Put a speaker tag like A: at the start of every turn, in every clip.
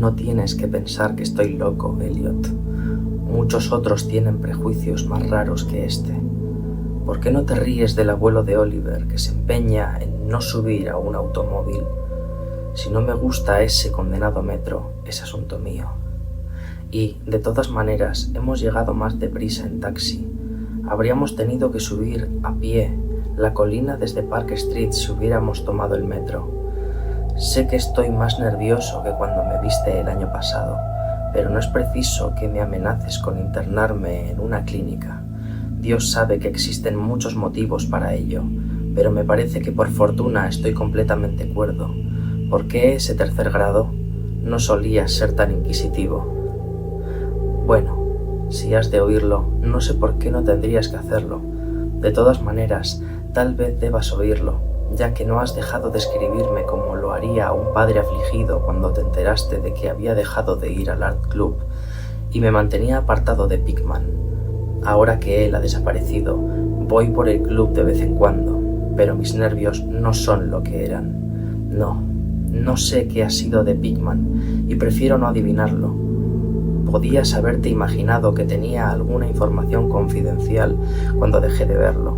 A: No tienes que pensar que estoy loco, Elliot. Muchos otros tienen prejuicios más raros que este. ¿Por qué no te ríes del abuelo de Oliver que se empeña en no subir a un automóvil? Si no me gusta ese condenado metro, es asunto mío. Y, de todas maneras, hemos llegado más deprisa en taxi. Habríamos tenido que subir a pie la colina desde Park Street si hubiéramos tomado el metro. Sé que estoy más nervioso que cuando me viste el año pasado, pero no es preciso que me amenaces con internarme en una clínica. Dios sabe que existen muchos motivos para ello, pero me parece que por fortuna estoy completamente cuerdo. ¿Por qué ese tercer grado? No solías ser tan inquisitivo. Bueno, si has de oírlo, no sé por qué no tendrías que hacerlo. De todas maneras, tal vez debas oírlo, ya que no has dejado de escribirme como lo haría un padre afligido cuando te enteraste de que había dejado de ir al Art Club y me mantenía apartado de Pickman. Ahora que él ha desaparecido, voy por el club de vez en cuando, pero mis nervios no son lo que eran. No sé qué ha sido de Pickman y prefiero no adivinarlo. Podías haberte imaginado que tenía alguna información confidencial cuando dejé de verlo,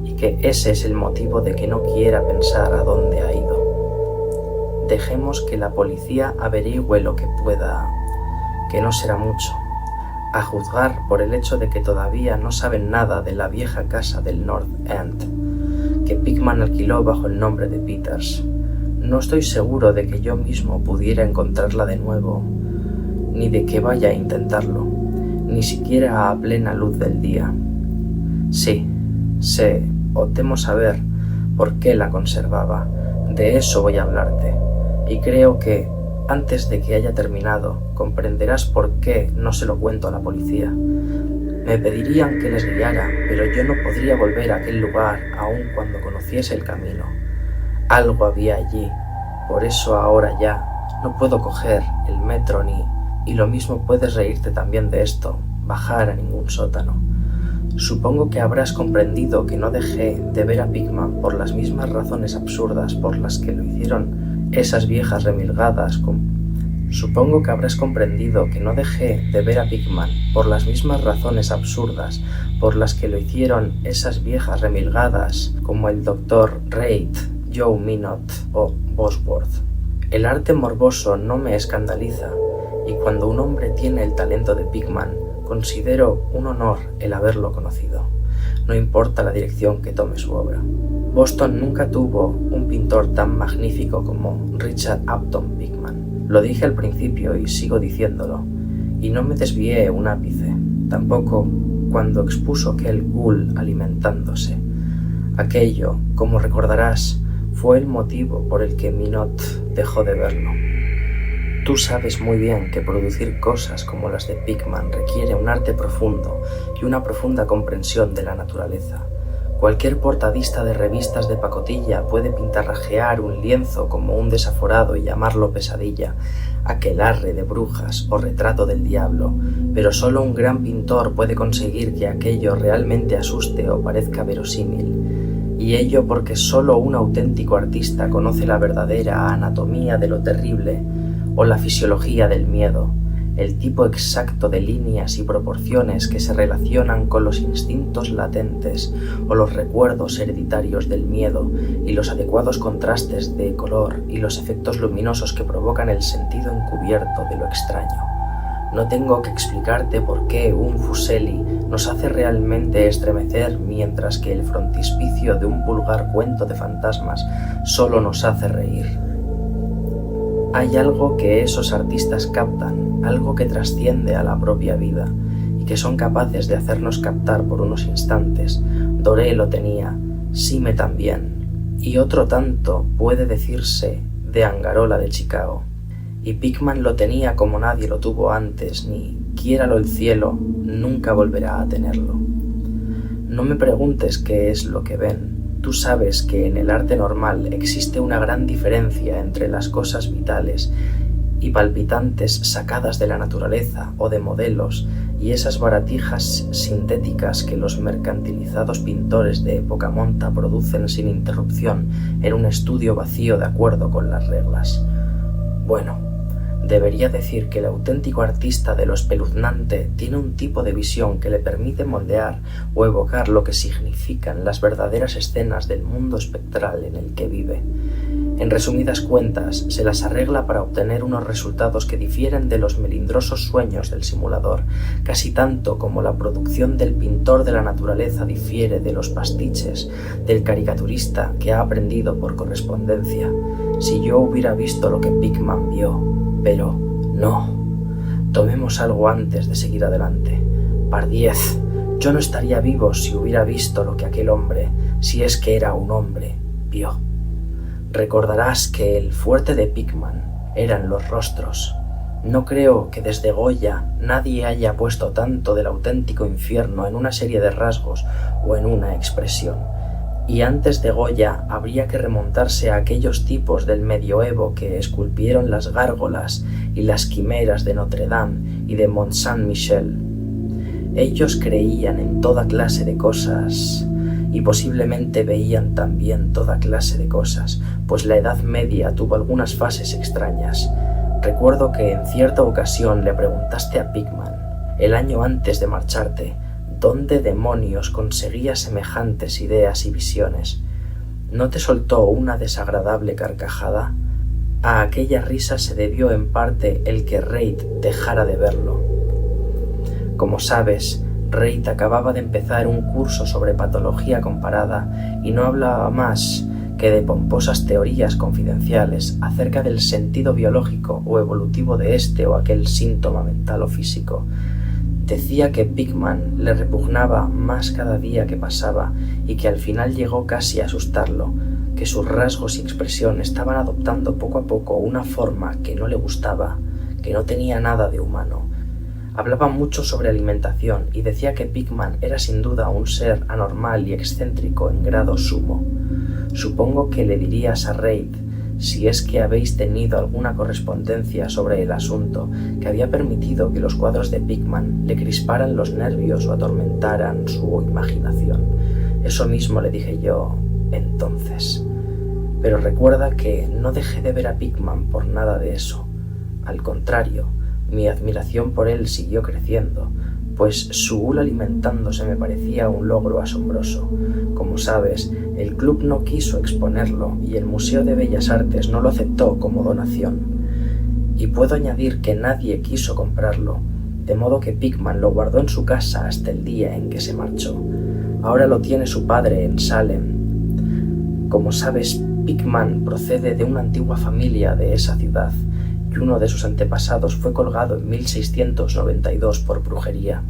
A: y que ese es el motivo de que no quiera pensar a dónde ha ido. Dejemos que la policía averigüe lo que pueda, que no será mucho. A juzgar por el hecho de que todavía no saben nada de la vieja casa del North End, que Pickman alquiló bajo el nombre de Peters. No estoy seguro de que yo mismo pudiera encontrarla de nuevo, ni de que vaya a intentarlo, ni siquiera a plena luz del día. Sí, sé, o temo saber, por qué la conservaba. De eso voy a hablarte, y creo que, antes de que haya terminado, comprenderás por qué no se lo cuento a la policía. Me pedirían que les guiara, pero yo no podría volver a aquel lugar aun cuando conociese el camino. Algo había allí, por eso ahora ya no puedo coger el metro y lo mismo puedes reírte también de esto, bajar a ningún sótano. Supongo que habrás comprendido que no dejé de ver a Pickman por las mismas razones absurdas por las que lo hicieron esas viejas remilgadas Supongo que habrás comprendido que no dejé de ver a Pickman por las mismas razones absurdas por las que lo hicieron esas viejas remilgadas como el Dr. Reid, Joe Minot o Bosworth. El arte morboso no me escandaliza, y cuando un hombre tiene el talento de Pickman, considero un honor el haberlo conocido. No importa la dirección que tome su obra. Boston nunca tuvo un pintor tan magnífico como Richard Upton Pickman. Lo dije al principio y sigo diciéndolo, y no me desvié un ápice, tampoco cuando expuso aquel ghoul alimentándose. Aquello, como recordarás, fue el motivo por el que Minot dejó de verlo. Tú sabes muy bien que producir cosas como las de Pickman requiere un arte profundo y una profunda comprensión de la naturaleza. Cualquier portadista de revistas de pacotilla puede pintarrajear un lienzo como un desaforado y llamarlo pesadilla, aquelarre de brujas o retrato del diablo, pero solo un gran pintor puede conseguir que aquello realmente asuste o parezca verosímil. Y ello porque solo un auténtico artista conoce la verdadera anatomía de lo terrible o la fisiología del miedo, el tipo exacto de líneas y proporciones que se relacionan con los instintos latentes o los recuerdos hereditarios del miedo y los adecuados contrastes de color y los efectos luminosos que provocan el sentido encubierto de lo extraño. No tengo que explicarte por qué un Fuseli nos hace realmente estremecer mientras que el frontispicio de un vulgar cuento de fantasmas solo nos hace reír. Hay algo que esos artistas captan, algo que trasciende a la propia vida y que son capaces de hacernos captar por unos instantes. Doré lo tenía, Sime también, y otro tanto puede decirse de Angarola de Chicago. Y Pickman lo tenía como nadie lo tuvo antes, ni, quiéralo el cielo, nunca volverá a tenerlo. No me preguntes qué es lo que ven. Tú sabes que en el arte normal existe una gran diferencia entre las cosas vitales y palpitantes sacadas de la naturaleza o de modelos y esas baratijas sintéticas que los mercantilizados pintores de época monta producen sin interrupción en un estudio vacío de acuerdo con las reglas. Bueno, Debería decir que el auténtico artista de lo espeluznante tiene un tipo de visión que le permite moldear o evocar lo que significan las verdaderas escenas del mundo espectral en el que vive. En resumidas cuentas, se las arregla para obtener unos resultados que difieren de los melindrosos sueños del simulador, casi tanto como la producción del pintor de la naturaleza difiere de los pastiches del caricaturista que ha aprendido por correspondencia. Si yo hubiera visto lo que Pickman vio, pero no. Tomemos algo antes de seguir adelante. Pardiez, yo no estaría vivo si hubiera visto lo que aquel hombre, si es que era un hombre, vio. Recordarás que el fuerte de Pickman eran los rostros. No creo que desde Goya nadie haya puesto tanto del auténtico infierno en una serie de rasgos o en una expresión. Y antes de Goya habría que remontarse a aquellos tipos del medioevo que esculpieron las gárgolas y las quimeras de Notre Dame y de Mont Saint-Michel. Ellos creían en toda clase de cosas y posiblemente veían también toda clase de cosas, pues la Edad Media tuvo algunas fases extrañas. Recuerdo que en cierta ocasión le preguntaste a Pickman, el año antes de marcharte, ¿dónde demonios conseguía semejantes ideas y visiones? ¿No te soltó una desagradable carcajada? A aquella risa se debió en parte el que Reid dejara de verlo. Como sabes, Reid acababa de empezar un curso sobre patología comparada y no hablaba más que de pomposas teorías confidenciales acerca del sentido biológico o evolutivo de este o aquel síntoma mental o físico. Decía que Pickman le repugnaba más cada día que pasaba y que al final llegó casi a asustarlo, que sus rasgos y expresión estaban adoptando poco a poco una forma que no le gustaba, que no tenía nada de humano. Hablaba mucho sobre alimentación y decía que Pickman era sin duda un ser anormal y excéntrico en grado sumo. Supongo que le dirías a Reid, si es que habéis tenido alguna correspondencia sobre el asunto, que había permitido que los cuadros de Pickman le crisparan los nervios o atormentaran su imaginación. Eso mismo le dije yo entonces. Pero recuerda que no dejé de ver a Pickman por nada de eso. Al contrario, mi admiración por él siguió creciendo, pues su hula alimentándose me parecía un logro asombroso. Como sabes, el club no quiso exponerlo y el Museo de Bellas Artes no lo aceptó como donación. Y puedo añadir que nadie quiso comprarlo, de modo que Pickman lo guardó en su casa hasta el día en que se marchó. Ahora lo tiene su padre en Salem. Como sabes, Pickman procede de una antigua familia de esa ciudad, y uno de sus antepasados fue colgado en 1692 por brujería.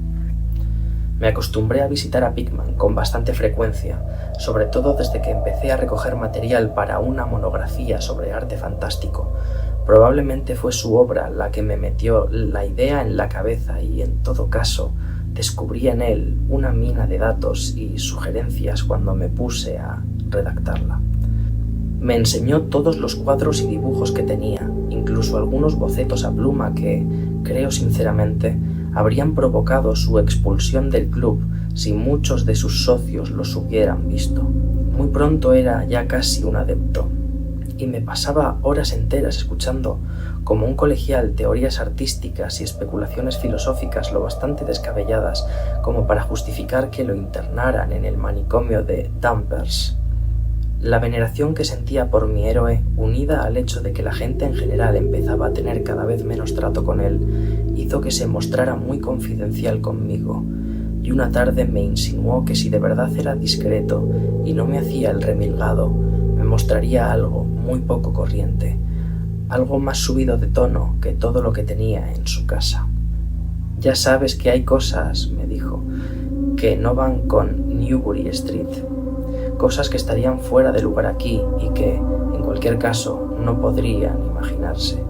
A: Me acostumbré a visitar a Pickman con bastante frecuencia, sobre todo desde que empecé a recoger material para una monografía sobre arte fantástico. Probablemente fue su obra la que me metió la idea en la cabeza y, en todo caso, descubrí en él una mina de datos y sugerencias cuando me puse a redactarla. Me enseñó todos los cuadros y dibujos que tenía, incluso algunos bocetos a pluma que, creo sinceramente, habrían provocado su expulsión del club si muchos de sus socios los hubieran visto. Muy pronto era ya casi un adepto, y me pasaba horas enteras escuchando como un colegial teorías artísticas y especulaciones filosóficas lo bastante descabelladas como para justificar que lo internaran en el manicomio de Dampers. La veneración que sentía por mi héroe, unida al hecho de que la gente en general empezaba a tener cada vez menos trato con él, hizo que se mostrara muy confidencial conmigo, y una tarde me insinuó que si de verdad era discreto y no me hacía el remilgado, me mostraría algo muy poco corriente, algo más subido de tono que todo lo que tenía en su casa. Ya sabes que hay cosas, me dijo, que no van con Newbury Street, cosas que estarían fuera de lugar aquí y que, en cualquier caso, no podrían imaginarse.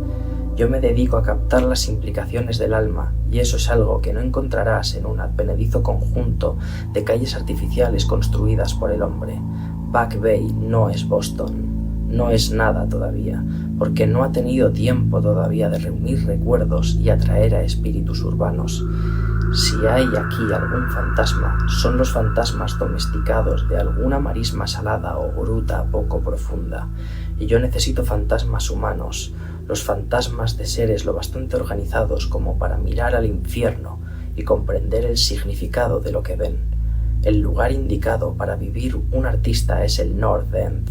A: Yo me dedico a captar las implicaciones del alma y eso es algo que no encontrarás en un advenedizo conjunto de calles artificiales construidas por el hombre. Back Bay no es Boston, no es nada todavía, porque no ha tenido tiempo todavía de reunir recuerdos y atraer a espíritus urbanos. Si hay aquí algún fantasma, son los fantasmas domesticados de alguna marisma salada o gruta poco profunda, y yo necesito fantasmas humanos, los fantasmas de seres lo bastante organizados como para mirar al infierno y comprender el significado de lo que ven. El lugar indicado para vivir un artista es el North End.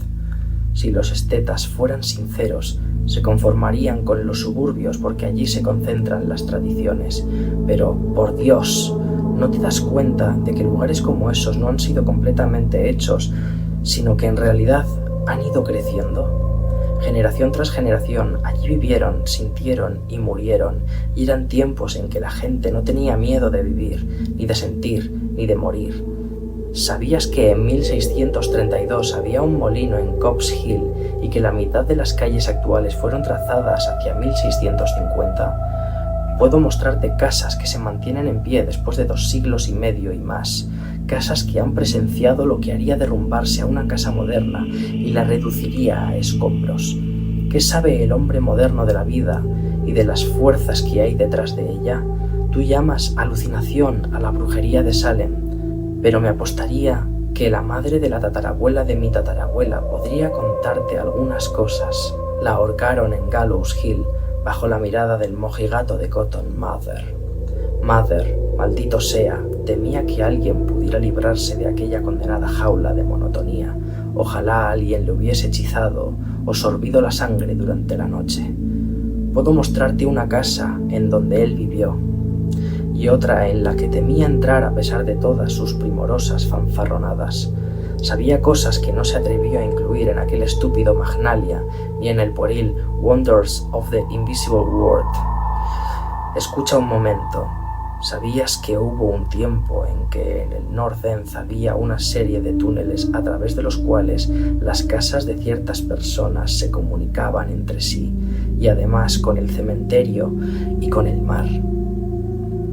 A: Si los estetas fueran sinceros, se conformarían con los suburbios porque allí se concentran las tradiciones. Pero, por Dios, ¿no te das cuenta de que lugares como esos no han sido completamente hechos, sino que en realidad han ido creciendo? Generación tras generación, allí vivieron, sintieron y murieron, y eran tiempos en que la gente no tenía miedo de vivir, ni de sentir, ni de morir. ¿Sabías que en 1632 había un molino en Copp's Hill y que la mitad de las calles actuales fueron trazadas hacia 1650? Puedo mostrarte casas que se mantienen en pie después de 2 siglos y medio y más, casas que han presenciado lo que haría derrumbarse a una casa moderna y la reduciría a escombros. ¿Qué sabe el hombre moderno de la vida y de las fuerzas que hay detrás de ella? Tú llamas alucinación a la brujería de Salem, pero me apostaría que la madre de la tatarabuela de mi tatarabuela podría contarte algunas cosas. La ahorcaron en Gallows Hill bajo la mirada del mojigato de Cotton Mather. Mather, maldito sea, temía que alguien pudiera librarse de aquella condenada jaula de monotonía. Ojalá alguien le hubiese hechizado o sorbido la sangre durante la noche. Puedo mostrarte una casa en donde él vivió, y otra en la que temía entrar a pesar de todas sus primorosas fanfarronadas. Sabía cosas que no se atrevió a incluir en aquel estúpido Magnalia ni en el pueril Wonders of the Invisible World. Escucha un momento. ¿Sabías que hubo un tiempo en que en el North End había una serie de túneles a través de los cuales las casas de ciertas personas se comunicaban entre sí y además con el cementerio y con el mar?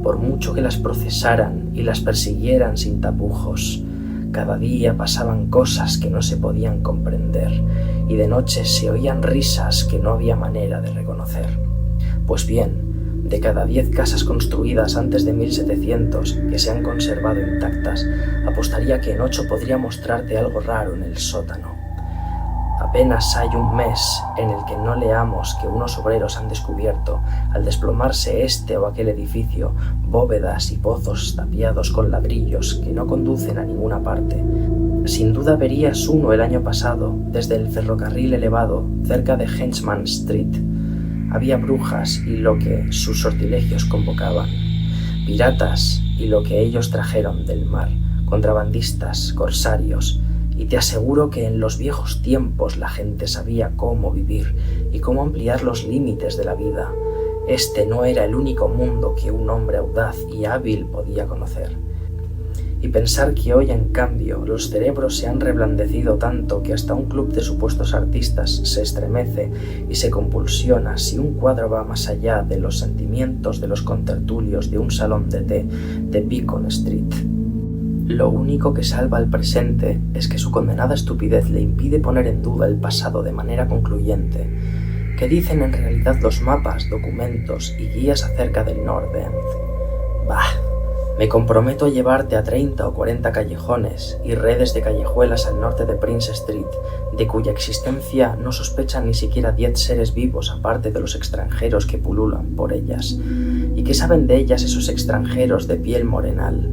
A: Por mucho que las procesaran y las persiguieran sin tapujos, cada día pasaban cosas que no se podían comprender y de noche se oían risas que no había manera de reconocer. Pues bien, de cada 10 casas construidas antes de 1700 que se han conservado intactas, apostaría que en 8 podría mostrarte algo raro en el sótano. Apenas hay un mes en el que no leamos que unos obreros han descubierto, al desplomarse este o aquel edificio, bóvedas y pozos tapiados con ladrillos que no conducen a ninguna parte. Sin duda verías uno el año pasado, desde el ferrocarril elevado, cerca de Henchman Street. Había brujas y lo que sus sortilegios convocaban, piratas y lo que ellos trajeron del mar, contrabandistas, corsarios. Y te aseguro que en los viejos tiempos la gente sabía cómo vivir y cómo ampliar los límites de la vida. Este no era el único mundo que un hombre audaz y hábil podía conocer. Y pensar que hoy, en cambio, los cerebros se han reblandecido tanto que hasta un club de supuestos artistas se estremece y se compulsiona si un cuadro va más allá de los sentimientos de los contertulios de un salón de té de Beacon Street. Lo único que salva al presente es que su condenada estupidez le impide poner en duda el pasado de manera concluyente. ¿Qué dicen en realidad los mapas, documentos y guías acerca del North End? Bah, me comprometo a llevarte a 30 o 40 callejones y redes de callejuelas al norte de Prince Street, de cuya existencia no sospechan ni siquiera 10 seres vivos aparte de los extranjeros que pululan por ellas. ¿Y qué saben de ellas esos extranjeros de piel morenal?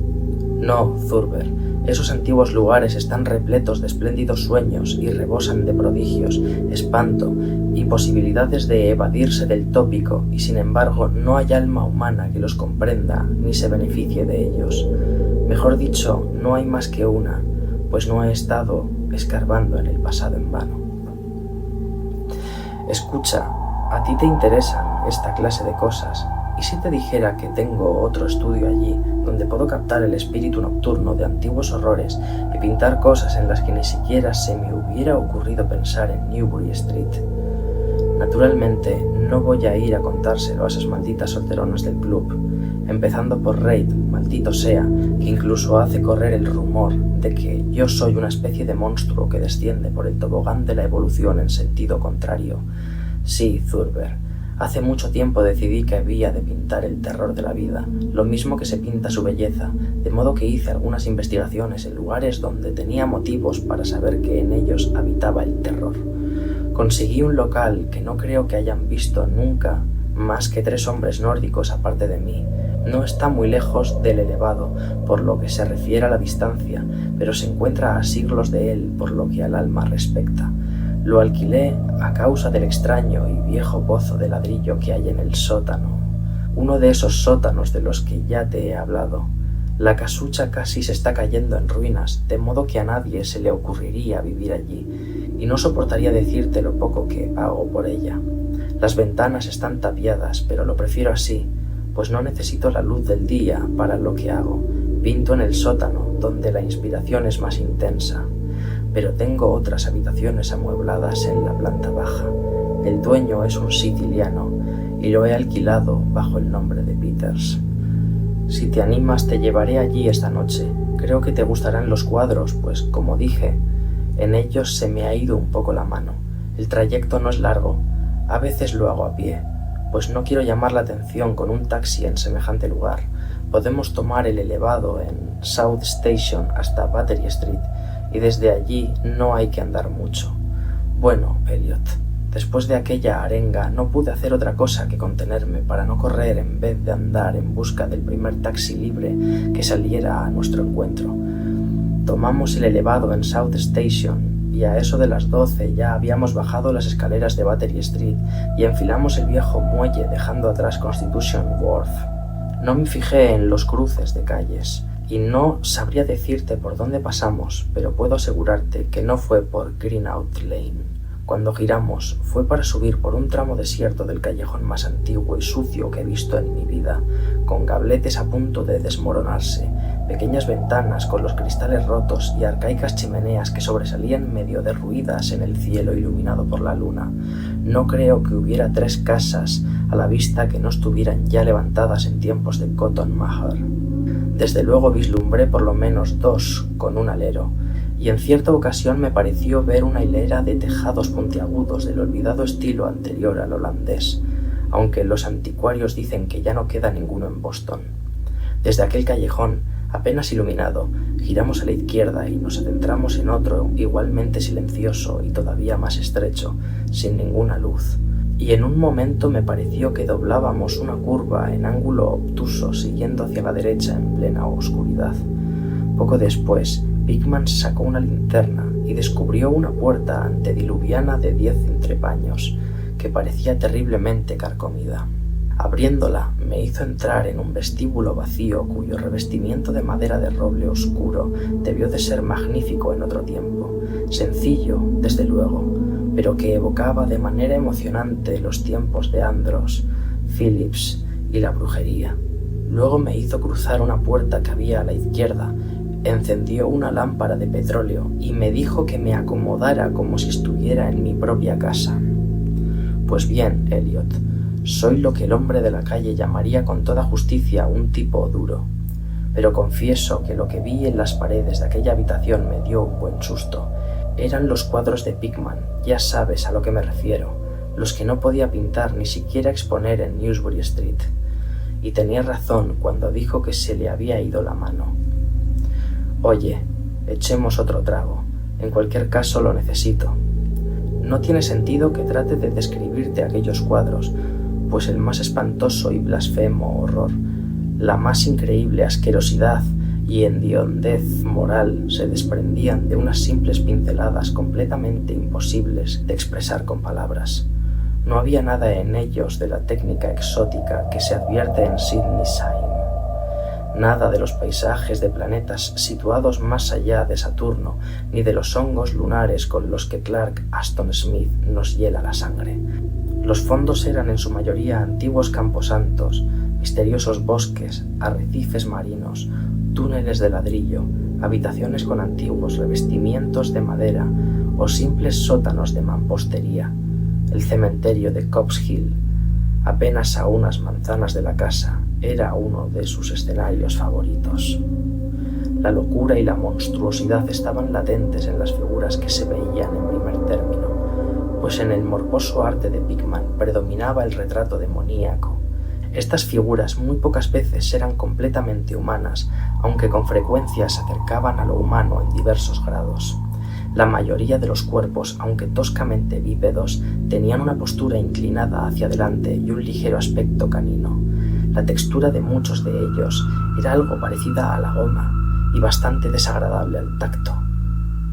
A: No, Thurber, esos antiguos lugares están repletos de espléndidos sueños y rebosan de prodigios, espanto y posibilidades de evadirse del tópico, y sin embargo no hay alma humana que los comprenda ni se beneficie de ellos. Mejor dicho, no hay más que una, pues no he estado escarbando en el pasado en vano. Escucha, a ti te interesan esta clase de cosas. ¿Y si te dijera que tengo otro estudio allí, donde puedo captar el espíritu nocturno de antiguos horrores y pintar cosas en las que ni siquiera se me hubiera ocurrido pensar en Newbury Street? Naturalmente, no voy a ir a contárselo a esas malditas solteronas del club, empezando por Reid, maldito sea, que incluso hace correr el rumor de que yo soy una especie de monstruo que desciende por el tobogán de la evolución en sentido contrario. Sí, Thurber. Hace mucho tiempo decidí que había de pintar el terror de la vida, lo mismo que se pinta su belleza, de modo que hice algunas investigaciones en lugares donde tenía motivos para saber que en ellos habitaba el terror. Conseguí un local que no creo que hayan visto nunca más que 3 hombres nórdicos aparte de mí. No está muy lejos del elevado, por lo que se refiere a la distancia, pero se encuentra a siglos de él por lo que al alma respecta. Lo alquilé a causa del extraño y viejo pozo de ladrillo que hay en el sótano, uno de esos sótanos de los que ya te he hablado. La casucha casi se está cayendo en ruinas, de modo que a nadie se le ocurriría vivir allí, y no soportaría decirte lo poco que pago por ella. Las ventanas están tapiadas, pero lo prefiero así, pues no necesito la luz del día para lo que hago. Pinto en el sótano, donde la inspiración es más intensa, pero tengo otras habitaciones amuebladas en la planta baja. El dueño es un siciliano y lo he alquilado bajo el nombre de Peters. Si te animas, te llevaré allí esta noche. Creo que te gustarán los cuadros, pues, como dije, en ellos se me ha ido un poco la mano. El trayecto no es largo, a veces lo hago a pie, pues no quiero llamar la atención con un taxi en semejante lugar. Podemos tomar el elevado en South Station hasta Battery Street, y desde allí no hay que andar mucho. Bueno, Elliot, después de aquella arenga no pude hacer otra cosa que contenerme para no correr en vez de andar en busca del primer taxi libre que saliera a nuestro encuentro. Tomamos el elevado en South Station y a eso de las 12 ya habíamos bajado las escaleras de Battery Street y enfilamos el viejo muelle dejando atrás Constitution Wharf. No me fijé en los cruces de calles y no sabría decirte por dónde pasamos, pero puedo asegurarte que no fue por Greenough Lane. Cuando giramos fue para subir por un tramo desierto del callejón más antiguo y sucio que he visto en mi vida, con gabletes a punto de desmoronarse, pequeñas ventanas con los cristales rotos y arcaicas chimeneas que sobresalían medio derruidas en el cielo iluminado por la luna. No creo que hubiera 3 casas a la vista que no estuvieran ya levantadas en tiempos de Cotton Mather. Desde luego vislumbré por lo menos 2 con un alero, y en cierta ocasión me pareció ver una hilera de tejados puntiagudos del olvidado estilo anterior al holandés, aunque los anticuarios dicen que ya no queda ninguno en Boston. Desde aquel callejón, apenas iluminado, giramos a la izquierda y nos adentramos en otro igualmente silencioso y todavía más estrecho, sin ninguna luz, y en un momento me pareció que doblábamos una curva en ángulo obtuso siguiendo hacia la derecha en plena oscuridad. Poco después, Pickman sacó una linterna y descubrió una puerta antediluviana de 10 entrepaños, que parecía terriblemente carcomida. Abriéndola, me hizo entrar en un vestíbulo vacío cuyo revestimiento de madera de roble oscuro debió de ser magnífico en otro tiempo, sencillo, desde luego, pero que evocaba de manera emocionante los tiempos de Andros, Phillips y la brujería. Luego me hizo cruzar una puerta que había a la izquierda, encendió una lámpara de petróleo y me dijo que me acomodara como si estuviera en mi propia casa. Pues bien, Elliot, soy lo que el hombre de la calle llamaría con toda justicia un tipo duro, pero confieso que lo que vi en las paredes de aquella habitación me dio un buen susto. Eran los cuadros de Pickman, ya sabes a lo que me refiero, los que no podía pintar ni siquiera exponer en Newsbury Street, y tenía razón cuando dijo que se le había ido la mano. Oye, echemos otro trago, en cualquier caso lo necesito. No tiene sentido que trate de describirte aquellos cuadros, pues el más espantoso y blasfemo horror, la más increíble asquerosidad y hediondez moral se desprendían de unas simples pinceladas completamente imposibles de expresar con palabras. No había nada en ellos de la técnica exótica que se advierte en Sidney Sime, nada de los paisajes de planetas situados más allá de Saturno, ni de los hongos lunares con los que Clark Aston Smith nos hiela la sangre. Los fondos eran en su mayoría antiguos camposantos, misteriosos bosques, arrecifes marinos, túneles de ladrillo, habitaciones con antiguos revestimientos de madera o simples sótanos de mampostería. El cementerio de Copp's Hill, apenas a unas manzanas de la casa, era uno de sus escenarios favoritos. La locura y la monstruosidad estaban latentes en las figuras que se veían en primer término, pues en el morboso arte de Pickman predominaba el retrato demoníaco. Estas figuras muy pocas veces eran completamente humanas, aunque con frecuencia se acercaban a lo humano en diversos grados. La mayoría de los cuerpos, aunque toscamente bípedos, tenían una postura inclinada hacia adelante y un ligero aspecto canino. La textura de muchos de ellos era algo parecida a la goma y bastante desagradable al tacto.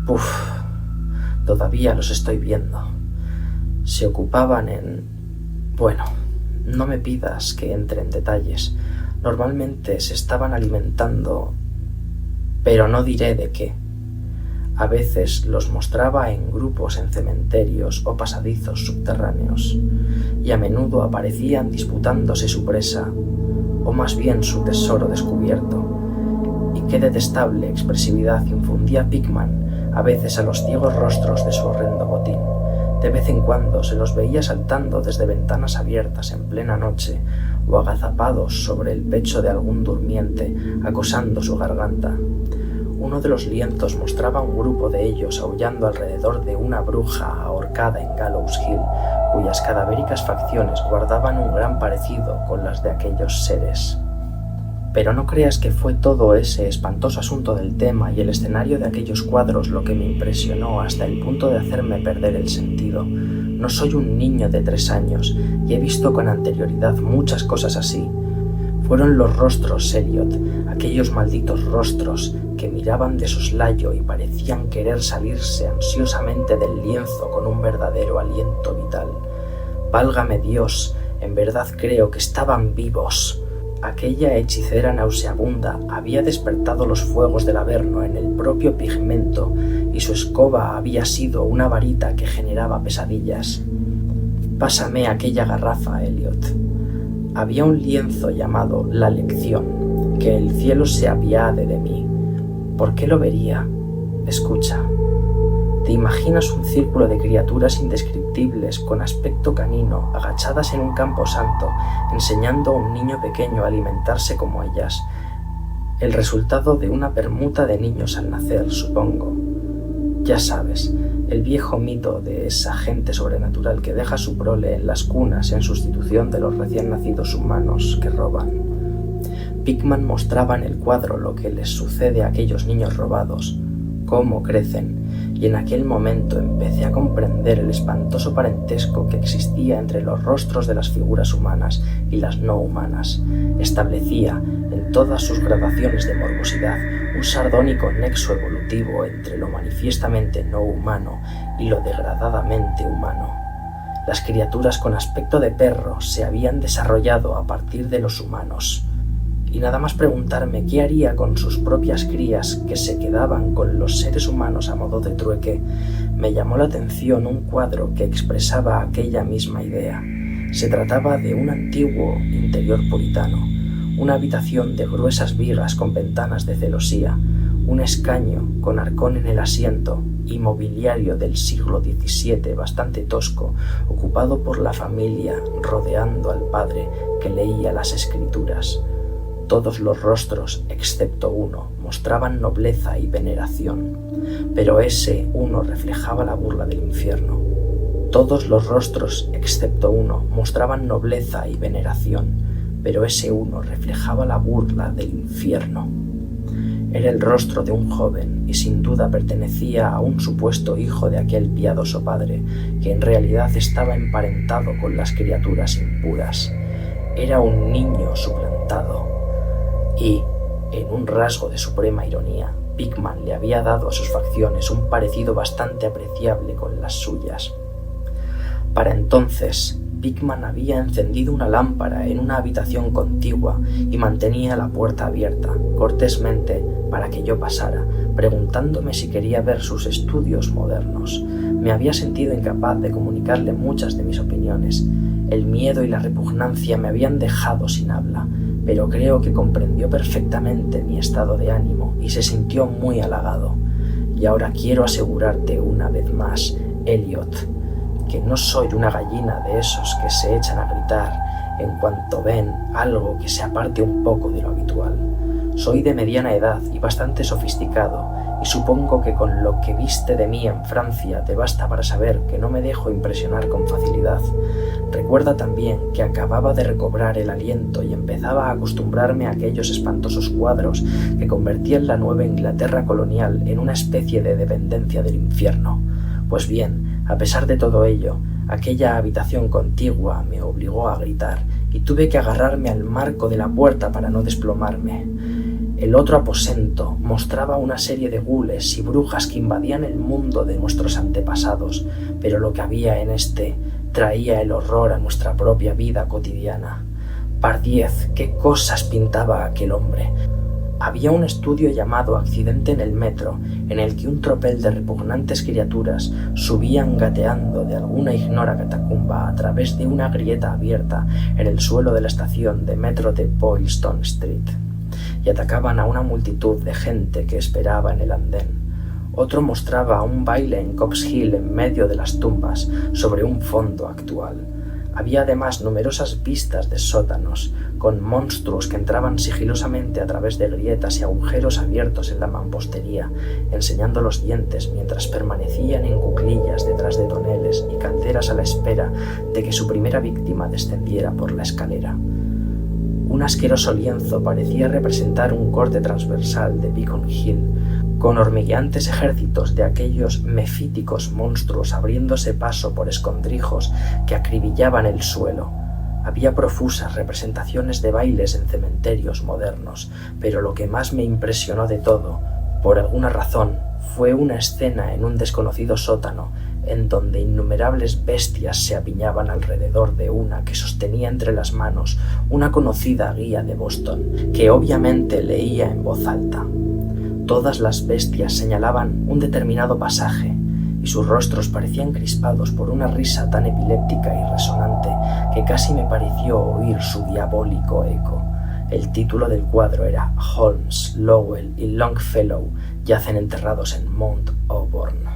A: Puf, todavía los estoy viendo. Se ocupaban en... Bueno, no me pidas que entre en detalles. Normalmente se estaban alimentando, pero no diré de qué. A veces los mostraba en grupos en cementerios o pasadizos subterráneos, y a menudo aparecían disputándose su presa, o más bien su tesoro descubierto. Y qué detestable expresividad infundía Pickman a veces a los ciegos rostros de su horrendo botín. De vez en cuando se los veía saltando desde ventanas abiertas en plena noche o agazapados sobre el pecho de algún durmiente, acosando su garganta. Uno de los lienzos mostraba un grupo de ellos aullando alrededor de una bruja ahorcada en Gallows Hill, cuyas cadavéricas facciones guardaban un gran parecido con las de aquellos seres. Pero no creas que fue todo ese espantoso asunto del tema y el escenario de aquellos cuadros lo que me impresionó hasta el punto de hacerme perder el sentido. No soy un niño de 3 años y he visto con anterioridad muchas cosas así. Fueron los rostros, Elliot, aquellos malditos rostros que miraban de soslayo y parecían querer salirse ansiosamente del lienzo con un verdadero aliento vital. Válgame Dios, en verdad creo que estaban vivos. Aquella hechicera nauseabunda había despertado los fuegos del Averno en el propio pigmento y su escoba había sido una varita que generaba pesadillas. Pásame aquella garrafa, Elliot. Había un lienzo llamado La Lección, que el cielo se apiade de mí. ¿Por qué lo vería? Escucha. ¿Te imaginas un círculo de criaturas indescriptibles con aspecto canino agachadas en un camposanto, enseñando a un niño pequeño a alimentarse como ellas? El resultado de una permuta de niños al nacer, supongo. Ya sabes, el viejo mito de esa gente sobrenatural que deja su prole en las cunas en sustitución de los recién nacidos humanos que roban. Pickman mostraba en el cuadro lo que les sucede a aquellos niños robados, cómo crecen, y en aquel momento empecé a comprender el espantoso parentesco que existía entre los rostros de las figuras humanas y las no humanas. Establecía, en todas sus gradaciones de morbosidad, un sardónico nexo evolutivo entre lo manifiestamente no humano y lo degradadamente humano. Las criaturas con aspecto de perro se habían desarrollado a partir de los humanos. Y nada más preguntarme qué haría con sus propias crías que se quedaban con los seres humanos a modo de trueque, me llamó la atención un cuadro que expresaba aquella misma idea. Se trataba de un antiguo interior puritano, una habitación de gruesas vigas con ventanas de celosía, un escaño con arcón en el asiento y mobiliario del siglo XVII bastante tosco, ocupado por la familia rodeando al padre que leía las escrituras. Todos los rostros, excepto uno, mostraban nobleza y veneración, pero ese uno reflejaba la burla del infierno. Todos los rostros, excepto uno, mostraban nobleza y veneración, pero ese uno reflejaba la burla del infierno. Era el rostro de un joven y sin duda pertenecía a un supuesto hijo de aquel piadoso padre, que en realidad estaba emparentado con las criaturas impuras. Era un niño suplantado. Y, en un rasgo de suprema ironía, Pickman le había dado a sus facciones un parecido bastante apreciable con las suyas. Para entonces, Pickman había encendido una lámpara en una habitación contigua y mantenía la puerta abierta, cortésmente, para que yo pasara, preguntándome si quería ver sus estudios modernos. Me había sentido incapaz de comunicarle muchas de mis opiniones. El miedo y la repugnancia me habían dejado sin habla, pero creo que comprendió perfectamente mi estado de ánimo y se sintió muy halagado. Y ahora quiero asegurarte una vez más, Elliot, que no soy una gallina de esos que se echan a gritar en cuanto ven algo que se aparte un poco de lo habitual. Soy de mediana edad y bastante sofisticado, y supongo que con lo que viste de mí en Francia te basta para saber que no me dejo impresionar con facilidad. Recuerda también que acababa de recobrar el aliento y empezaba a acostumbrarme a aquellos espantosos cuadros que convertían la Nueva Inglaterra colonial en una especie de dependencia del infierno. Pues bien, a pesar de todo ello, aquella habitación contigua me obligó a gritar y tuve que agarrarme al marco de la puerta para no desplomarme. El otro aposento mostraba una serie de gules y brujas que invadían el mundo de nuestros antepasados, pero lo que había en este traía el horror a nuestra propia vida cotidiana. Pardiez, qué cosas pintaba aquel hombre. Había un estudio llamado Accidente en el metro, en el que un tropel de repugnantes criaturas subían gateando de alguna ignora catacumba a través de una grieta abierta en el suelo de la estación de metro de Boylston Street, y atacaban a una multitud de gente que esperaba en el andén. Otro mostraba un baile en Copp's Hill en medio de las tumbas, sobre un fondo actual. Había además numerosas vistas de sótanos, con monstruos que entraban sigilosamente a través de grietas y agujeros abiertos en la mampostería, enseñando los dientes mientras permanecían en cuclillas detrás de toneles y calderas a la espera de que su primera víctima descendiera por la escalera. Un asqueroso lienzo parecía representar un corte transversal de Beacon Hill, con hormigueantes ejércitos de aquellos mefíticos monstruos abriéndose paso por escondrijos que acribillaban el suelo. Había profusas representaciones de bailes en cementerios modernos, pero lo que más me impresionó de todo, por alguna razón, fue una escena en un desconocido sótano, en donde innumerables bestias se apiñaban alrededor de una que sostenía entre las manos una conocida guía de Boston, que obviamente leía en voz alta. Todas las bestias señalaban un determinado pasaje, y sus rostros parecían crispados por una risa tan epiléptica y resonante que casi me pareció oír su diabólico eco. El título del cuadro era Holmes, Lowell y Longfellow yacen enterrados en Mount Auburn.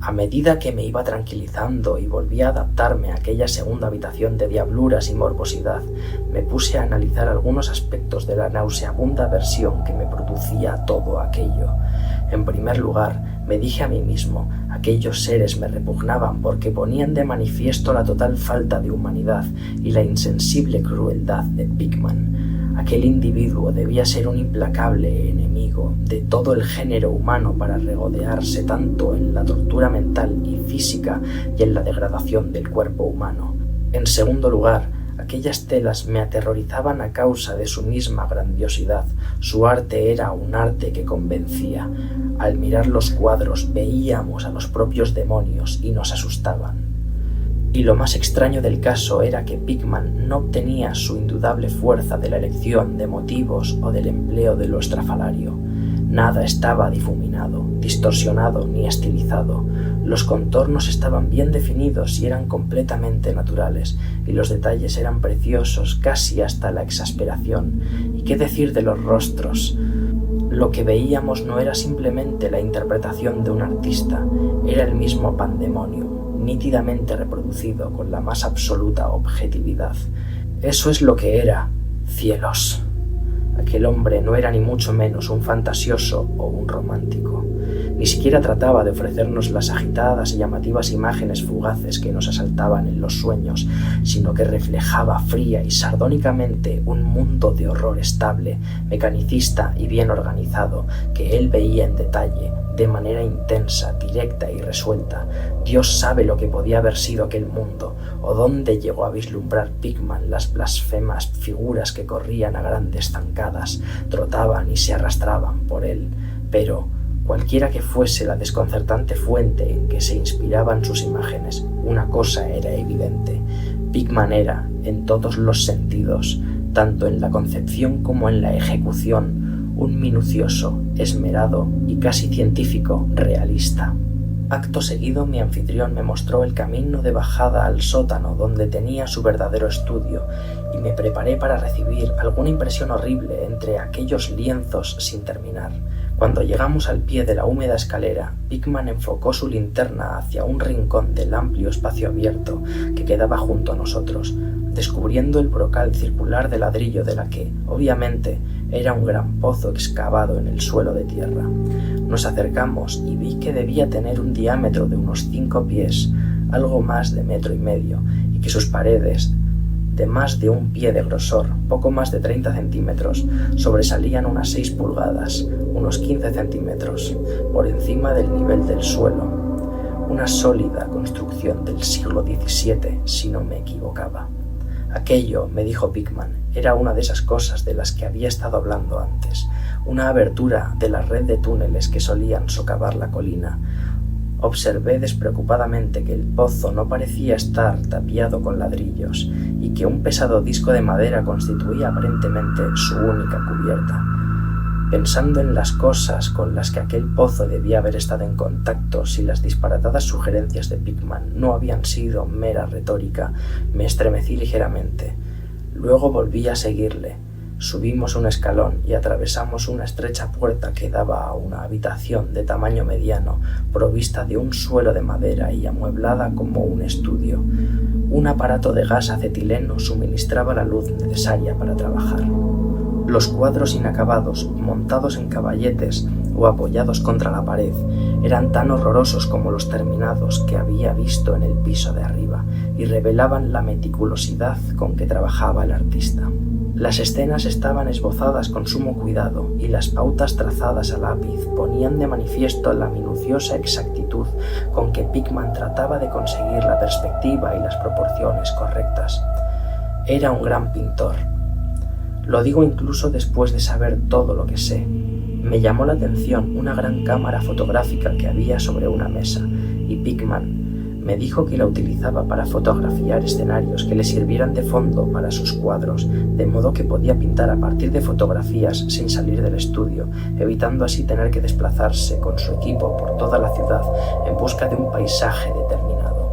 A: A medida que me iba tranquilizando y volvía a adaptarme a aquella segunda habitación de diabluras y morbosidad, me puse a analizar algunos aspectos de la nauseabunda aversión que me producía todo aquello. En primer lugar, me dije a mí mismo, aquellos seres me repugnaban porque ponían de manifiesto la total falta de humanidad y la insensible crueldad de Pickman. Aquel individuo debía ser un implacable enemigo de todo el género humano para regodearse tanto en la tortura mental y física y en la degradación del cuerpo humano. En segundo lugar, aquellas telas me aterrorizaban a causa de su misma grandiosidad. Su arte era un arte que convencía. Al mirar los cuadros veíamos a los propios demonios y nos asustaban. Y lo más extraño del caso era que Pickman no obtenía su indudable fuerza de la elección de motivos o del empleo de lo estrafalario. Nada estaba difuminado, distorsionado ni estilizado. Los contornos estaban bien definidos y eran completamente naturales, y los detalles eran preciosos casi hasta la exasperación. ¿Y qué decir de los rostros? Lo que veíamos no era simplemente la interpretación de un artista, era el mismo pandemonium, nítidamente reproducido con la más absoluta objetividad. Eso es lo que era, cielos. Aquel hombre no era ni mucho menos un fantasioso o un romántico. Ni siquiera trataba de ofrecernos las agitadas y llamativas imágenes fugaces que nos asaltaban en los sueños, sino que reflejaba fría y sardónicamente un mundo de horror estable, mecanicista y bien organizado, que él veía en detalle, de manera intensa, directa y resuelta. Dios sabe lo que podía haber sido aquel mundo, o dónde llegó a vislumbrar Pickman las blasfemas figuras que corrían a grandes zancadas, trotaban y se arrastraban por él. Pero, cualquiera que fuese la desconcertante fuente en que se inspiraban sus imágenes, una cosa era evidente. Pickman era, en todos los sentidos, tanto en la concepción como en la ejecución, un minucioso, esmerado y casi científico realista. Acto seguido mi anfitrión me mostró el camino de bajada al sótano donde tenía su verdadero estudio y me preparé para recibir alguna impresión horrible entre aquellos lienzos sin terminar. Cuando llegamos al pie de la húmeda escalera, Pickman enfocó su linterna hacia un rincón del amplio espacio abierto que quedaba junto a nosotros, descubriendo el brocal circular de ladrillo de la que, obviamente, era un gran pozo excavado en el suelo de tierra. Nos acercamos y vi que debía tener un diámetro de unos 5 pies, algo más de 1,5 metros, y que sus paredes, de más de 1 pie de grosor, poco más de 30 centímetros, sobresalían unas 6 pulgadas, unos 15 centímetros, por encima del nivel del suelo. Una sólida construcción del siglo XVII, si no me equivocaba. Aquello, me dijo Pickman, era una de esas cosas de las que había estado hablando antes, una abertura de la red de túneles que solían socavar la colina. Observé despreocupadamente que el pozo no parecía estar tapiado con ladrillos y que un pesado disco de madera constituía aparentemente su única cubierta. Pensando en las cosas con las que aquel pozo debía haber estado en contacto si las disparatadas sugerencias de Pickman no habían sido mera retórica, me estremecí ligeramente. Luego volví a seguirle. Subimos un escalón y atravesamos una estrecha puerta que daba a una habitación de tamaño mediano, provista de un suelo de madera y amueblada como un estudio. Un aparato de gas acetileno suministraba la luz necesaria para trabajar. Los cuadros inacabados, montados en caballetes o apoyados contra la pared, eran tan horrorosos como los terminados que había visto en el piso de arriba y revelaban la meticulosidad con que trabajaba el artista. Las escenas estaban esbozadas con sumo cuidado y las pautas trazadas a lápiz ponían de manifiesto la minuciosa exactitud con que Pickman trataba de conseguir la perspectiva y las proporciones correctas. Era un gran pintor. Lo digo incluso después de saber todo lo que sé. Me llamó la atención una gran cámara fotográfica que había sobre una mesa, y Pickman me dijo que la utilizaba para fotografiar escenarios que le sirvieran de fondo para sus cuadros, de modo que podía pintar a partir de fotografías sin salir del estudio, evitando así tener que desplazarse con su equipo por toda la ciudad en busca de un paisaje determinado.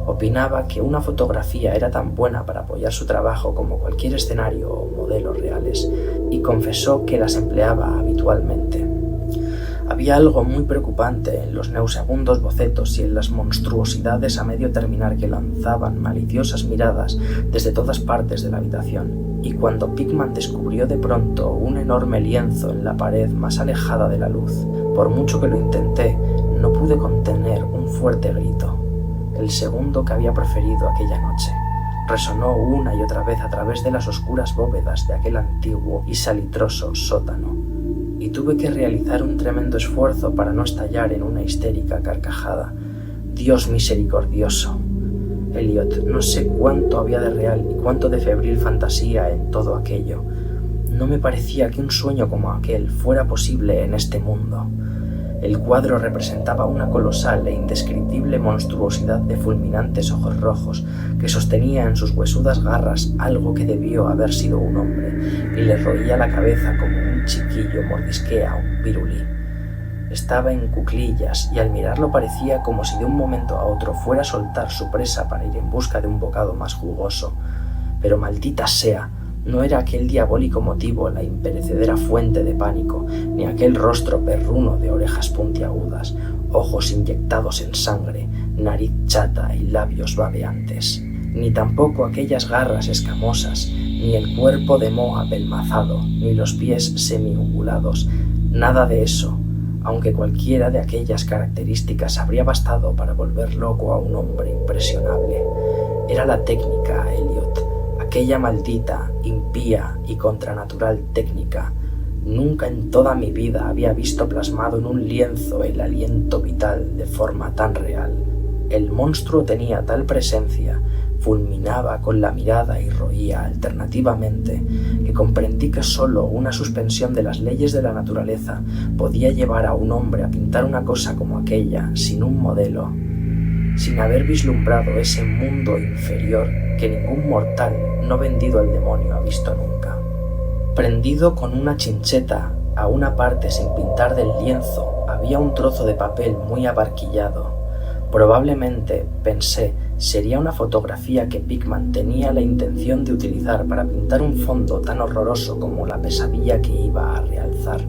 A: Opinaba que una fotografía era tan buena para apoyar su trabajo como cualquier escenario o modelos reales, y confesó que las empleaba habitualmente. Había algo muy preocupante en los nauseabundos bocetos y en las monstruosidades a medio terminar que lanzaban maliciosas miradas desde todas partes de la habitación, y cuando Pickman descubrió de pronto un enorme lienzo en la pared más alejada de la luz, por mucho que lo intenté, no pude contener un fuerte grito. El segundo que había proferido aquella noche resonó una y otra vez a través de las oscuras bóvedas de aquel antiguo y salitroso sótano, y tuve que realizar un tremendo esfuerzo para no estallar en una histérica carcajada. Dios misericordioso. Elliot, no sé cuánto había de real y cuánto de febril fantasía en todo aquello. No me parecía que un sueño como aquel fuera posible en este mundo. El cuadro representaba una colosal e indescriptible monstruosidad de fulminantes ojos rojos que sostenía en sus huesudas garras algo que debió haber sido un hombre y le roía la cabeza como un chiquillo mordisquea un pirulí. Estaba en cuclillas y al mirarlo parecía como si de un momento a otro fuera a soltar su presa para ir en busca de un bocado más jugoso. Pero maldita sea, no era aquel diabólico motivo la imperecedera fuente de pánico, ni aquel rostro perruno de orejas puntiagudas, ojos inyectados en sangre, nariz chata y labios babeantes, ni tampoco aquellas garras escamosas, ni el cuerpo de moho apelmazado, ni los pies semiungulados, nada de eso, aunque cualquiera de aquellas características habría bastado para volver loco a un hombre impresionable. Era la técnica, Elliot. Aquella maldita, impía y contranatural técnica. Nunca en toda mi vida había visto plasmado en un lienzo el aliento vital de forma tan real. El monstruo tenía tal presencia, fulminaba con la mirada y roía alternativamente, que comprendí que sólo una suspensión de las leyes de la naturaleza podía llevar a un hombre a pintar una cosa como aquella sin un modelo, sin haber vislumbrado ese mundo inferior que ningún mortal no vendido al demonio ha visto nunca. Prendido con una chincheta a una parte sin pintar del lienzo había un trozo de papel muy abarquillado. Probablemente, pensé, sería una fotografía que Pickman tenía la intención de utilizar para pintar un fondo tan horroroso como la pesadilla que iba a realzar.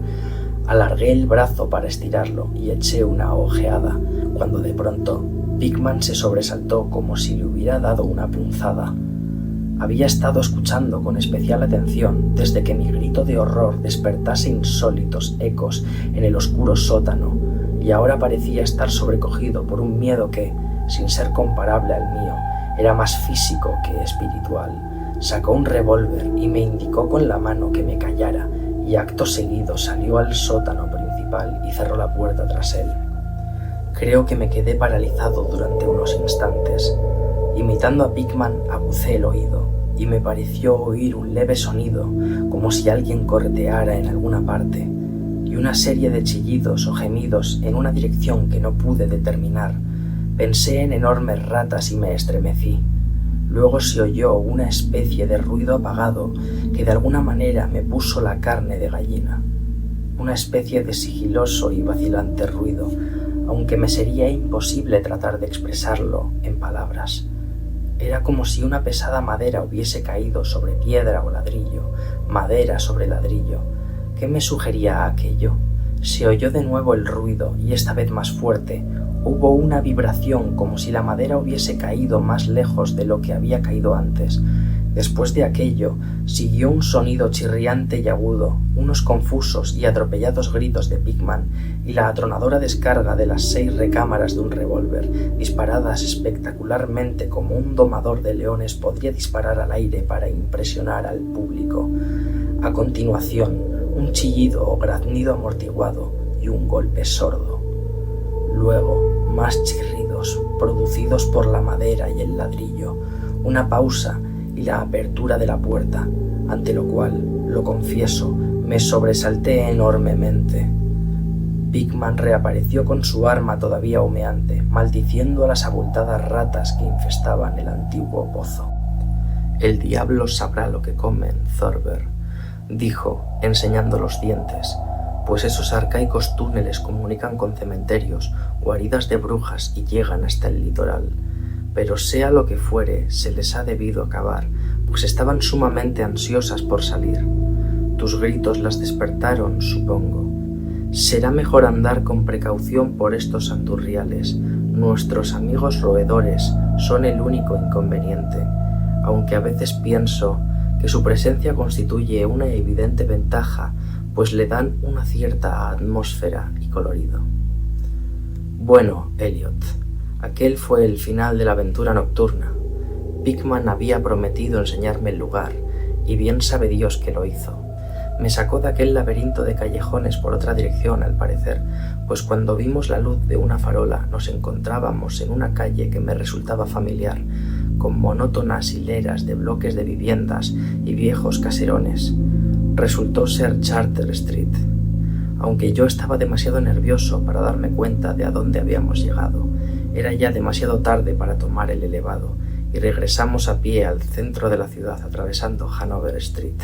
A: Alargué el brazo para estirarlo y eché una ojeada, cuando de pronto Pickman se sobresaltó como si le hubiera dado una punzada. Había estado escuchando con especial atención desde que mi grito de horror despertase insólitos ecos en el oscuro sótano, y ahora parecía estar sobrecogido por un miedo que, sin ser comparable al mío, era más físico que espiritual. Sacó un revólver y me indicó con la mano que me callara, y acto seguido salió al sótano principal y cerró la puerta tras él. Creo que me quedé paralizado durante unos instantes. Imitando a Pickman, agucé el oído y me pareció oír un leve sonido, como si alguien correteara en alguna parte, y una serie de chillidos o gemidos en una dirección que no pude determinar. Pensé en enormes ratas y me estremecí. Luego se oyó una especie de ruido apagado que de alguna manera me puso la carne de gallina. Una especie de sigiloso y vacilante ruido, aunque me sería imposible tratar de expresarlo en palabras. Era como si una pesada madera hubiese caído sobre piedra o ladrillo, madera sobre ladrillo. ¿Qué me sugería aquello? Se oyó de nuevo el ruido, y esta vez más fuerte. Hubo una vibración como si la madera hubiese caído más lejos de lo que había caído antes. Después de aquello, siguió un sonido chirriante y agudo, unos confusos y atropellados gritos de Pickman y la atronadora descarga de las 6 recámaras de un revólver, disparadas espectacularmente como un domador de leones podría disparar al aire para impresionar al público. A continuación, un chillido o graznido amortiguado y un golpe sordo. Luego, más chirridos, producidos por la madera y el ladrillo, una pausa y la apertura de la puerta, ante lo cual, lo confieso, me sobresalté enormemente. Pickman reapareció con su arma todavía humeante, maldiciendo a las abultadas ratas que infestaban el antiguo pozo. «El diablo sabrá lo que comen, Thorber», dijo, enseñando los dientes, pues esos arcaicos túneles comunican con cementerios, guaridas de brujas y llegan hasta el litoral. Pero sea lo que fuere, se les ha debido acabar, pues estaban sumamente ansiosas por salir. Tus gritos las despertaron, supongo. Será mejor andar con precaución por estos andurriales. Nuestros amigos roedores son el único inconveniente, aunque a veces pienso que su presencia constituye una evidente ventaja, pues le dan una cierta atmósfera y colorido. Bueno, Elliot, aquel fue el final de la aventura nocturna. Pickman había prometido enseñarme el lugar, y bien sabe Dios que lo hizo. Me sacó de aquel laberinto de callejones por otra dirección, al parecer, pues cuando vimos la luz de una farola nos encontrábamos en una calle que me resultaba familiar, con monótonas hileras de bloques de viviendas y viejos caserones. Resultó ser Charter Street, aunque yo estaba demasiado nervioso para darme cuenta de a dónde habíamos llegado. Era ya demasiado tarde para tomar el elevado, y regresamos a pie al centro de la ciudad atravesando Hanover Street.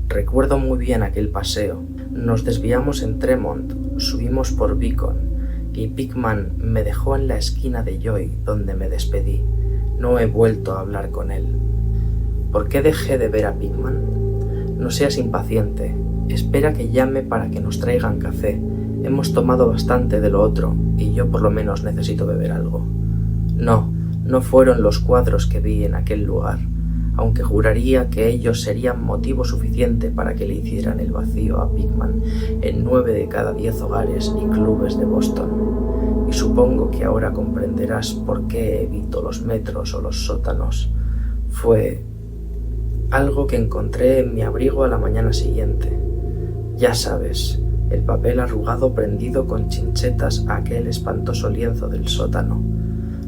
A: Recuerdo muy bien aquel paseo. Nos desviamos en Tremont, subimos por Beacon, y Pickman me dejó en la esquina de Joy, donde me despedí. No he vuelto a hablar con él. ¿Por qué dejé de ver a Pickman? No seas impaciente. Espera que llame para que nos traigan café. Hemos tomado bastante de lo otro, y yo por lo menos necesito beber algo. No fueron los cuadros que vi en aquel lugar, aunque juraría que ellos serían motivo suficiente para que le hicieran el vacío a Pickman en 9 de cada 10 hogares y clubes de Boston. Y supongo que ahora comprenderás por qué evito los metros o los sótanos. Fue algo que encontré en mi abrigo a la mañana siguiente. Ya sabes, el papel arrugado prendido con chinchetas a aquel espantoso lienzo del sótano,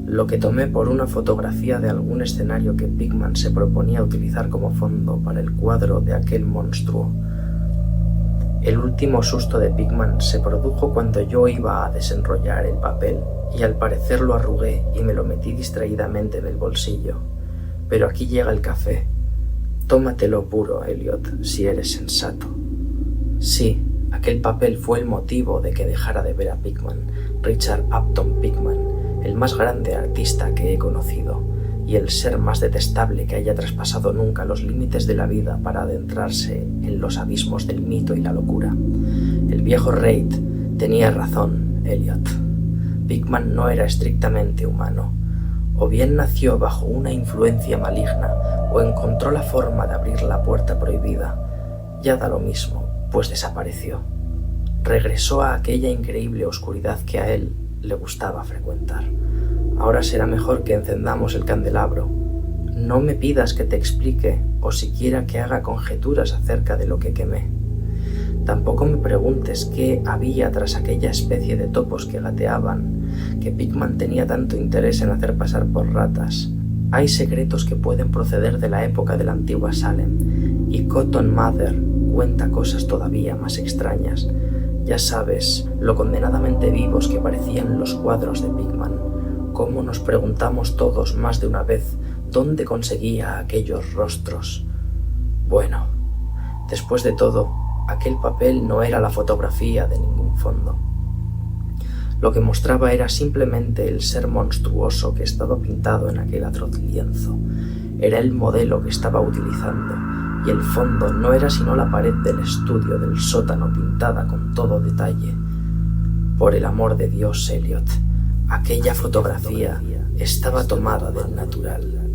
A: lo que tomé por una fotografía de algún escenario que Pickman se proponía utilizar como fondo para el cuadro de aquel monstruo. El último susto de Pickman se produjo cuando yo iba a desenrollar el papel, y al parecer lo arrugué y me lo metí distraídamente en el bolsillo. Pero aquí llega el café. Tómatelo puro, Elliot, si eres sensato. Sí, aquel papel fue el motivo de que dejara de ver a Pickman, Richard Upton Pickman, el más grande artista que he conocido, y el ser más detestable que haya traspasado nunca los límites de la vida para adentrarse en los abismos del mito y la locura. El viejo Reid tenía razón, Elliot. Pickman no era estrictamente humano. O bien nació bajo una influencia maligna o encontró la forma de abrir la puerta prohibida. Ya da lo mismo, pues desapareció. Regresó a aquella increíble oscuridad que a él le gustaba frecuentar. Ahora será mejor que encendamos el candelabro. No me pidas que te explique o siquiera que haga conjeturas acerca de lo que quemé. Tampoco me preguntes qué había tras aquella especie de topos que gateaban, que Pickman tenía tanto interés en hacer pasar por ratas. Hay secretos que pueden proceder de la época de la antigua Salem, y Cotton Mather cuenta cosas todavía más extrañas. Ya sabes lo condenadamente vivos que parecían los cuadros de Pickman, cómo nos preguntamos todos más de una vez dónde conseguía aquellos rostros. Bueno, después de todo, aquel papel no era la fotografía de ningún fondo. Lo que mostraba era simplemente el ser monstruoso que estaba pintado en aquel atroz lienzo. Era el modelo que estaba utilizando, y el fondo no era sino la pared del estudio del sótano pintada con todo detalle. Por el amor de Dios, Elliot, aquella fotografía estaba tomada del natural.